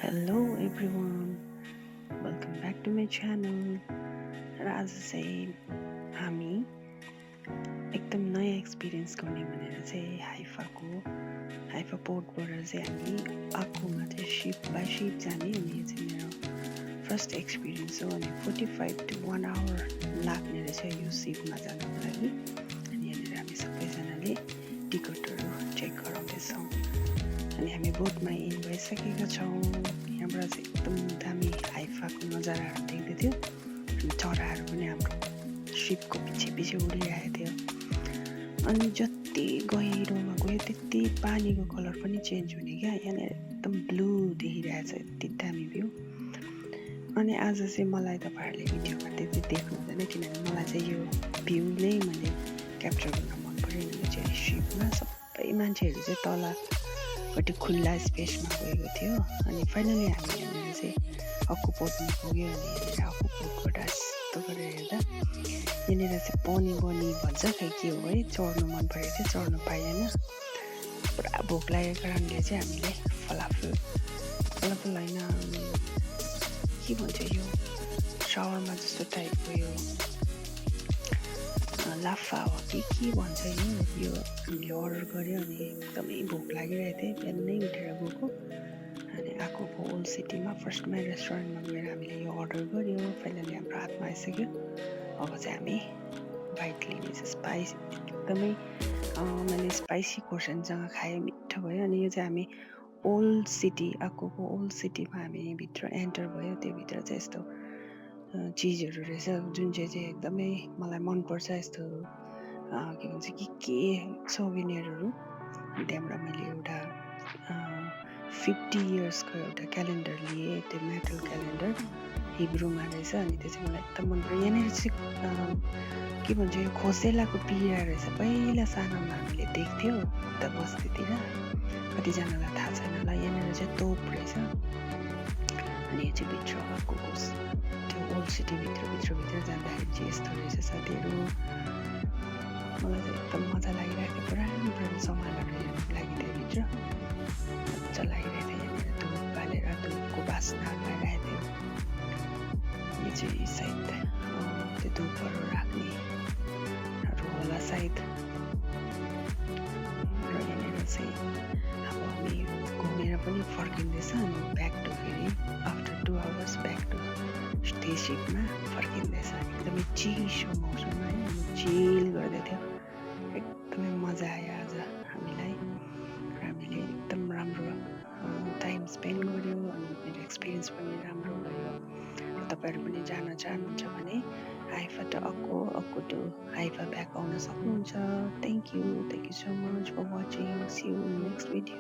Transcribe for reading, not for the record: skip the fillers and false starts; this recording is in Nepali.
Hello everyone, welcome back to my channel. र आज चाहिँ हामी एकदम नयाँ एक्सपिरियन्स गर्ने भनेर चाहिँ हाइफा पोर्टबाट चाहिँ हामी आक्कुमा चाहिँ शिप बाई शिप जाने अनि यो चाहिँ मेरो फर्स्ट एक्सपिरियन्स हो अनि 45 to 1 hour लाग्ने रहेछ यो शिपमा जानको लागि अनि यहाँनिर हामी सबैजनाले टिकटहरू चेक गराउँदैछौँ अनि हामी बोटमा इन भइसकेका छौँ। यहाँबाट चाहिँ एकदम दामी हाइफाको नजाराहरू देख्दै थियो अनि चराहरू पनि हाम्रो शिपको पछि उडिरहेको थियो अनि जति गहिरोमा गयो त्यति पानीको कलर पनि चेन्ज हुने क्या। यहाँनिर एकदम ब्लू देखिरहेछ, यति दामी भ्यू। अनि आज चाहिँ मलाई तपाईँहरूले भिडियोमा त्यति देख्नु हुँदैन किनभने मलाई चाहिँ यो भ्यूले मैले क्याप्चर गर्न मन पऱ्यो। यो चाहिँ शिपमा सबै मान्छेहरू चाहिँ तलपट्टि खुल्ला स्पेसमा गएको थियो अनि फाइनली हामी यहाँनिर चाहिँ अक्कु पोर्टमा पुग्यो अनि यहाँनिर अक्कु पोर्टबाट यस्तो गरेर हेर्दा यहाँनिर चाहिँ पनी बनी भन्छ खै के हो है, चढ्नु मन परेको थियो, चढ्नु पाइएन। पुरा भोक लागेको कारणले चाहिँ हामीले फलाफल होइन के भन्छ यो सावरमा जस्तो टाइपको यो लाफा हो कि के भन्छ यो हामीले अर्डर गऱ्यो अनि एकदमै भोक लागिरहेको थियो, बिहानै उठेर गएको अनि आएको ओल्ड सिटीमा फर्स्टमै रेस्टुरेन्टमा गएर हामीले यो अर्डर गऱ्यो। फाइनली हाम्रो हातमा आइसक्यो। अब चाहिँ हामी बाइट लिने स्पाइस एकदमै मैले स्पाइसी खोर्सानीसँग खाएँ, मिठो भयो। अनि यो चाहिँ हामी ओल्ड सिटी आएको ओल्ड सिटीमा हामी भित्र एन्टर भयो। त्योभित्र चाहिँ यस्तो चिजहरू रहेछ जुन चाहिँ एकदमै मलाई मनपर्छ। यस्तो के भन्छ के सोभिनियरहरू। त्यहाँबाट मैले एउटा 50 इयर्सको एउटा क्यालेन्डर लिएँ, त्यो मेटल क्यालेन्डर हिब्रूमा रहेछ अनि त्यो चाहिँ मलाई एकदम मन पर्यो। यहाँनिर चाहिँ के भन्छ यो खोसेलाको पिरा रहेछ, पहिला सानोमा हामीले देख्थ्यौँ उता बस्तीतिर, कतिजनालाई थाहा छैन होला। यहाँनिर चाहिँ तोप रहेछ अनि यो चाहिँ भित्र आएको त्यो ओल्ड सिटीभित्र जाँदाखेरि चाहिँ यस्तो रहेछ साथीहरू। मलाई चाहिँ एकदम मजा लागिरहेको थियो, पुरानो सामानहरू हेर्नुको लागि त्यहाँभित्र मजा लागिरहेको थियो। यहाँनिर धुप बालेर धुपको बास्नाहरू आइरहेको थियो। यो चाहिँ सायद त्यो धुपहरू राख्नेहरू होला सायद। र यहाँनिर चाहिँ अब हामी घुमेर पनि फर्किँदैछ अनि ब्याक टु फेरि आफ्टर 2 hours ब्याक टु त्यही सिपमा फर्किँदैछ। एकदमै चिसो मौसममा है, चिल गर्दै थियो, एकदमै मजा आयो आज हामीलाई र हामीले एकदम राम्रो टाइम स्पेन्ड गऱ्यौँ अनि मेरो एक्सपिरियन्स पनि राम्रो भयो। र तपाईँहरू पनि जान चाहनुहुन्छ भने Haifa to Akko to Haifa back आउन सक्नुहुन्छ। Thank you so much for watching. See you in next video.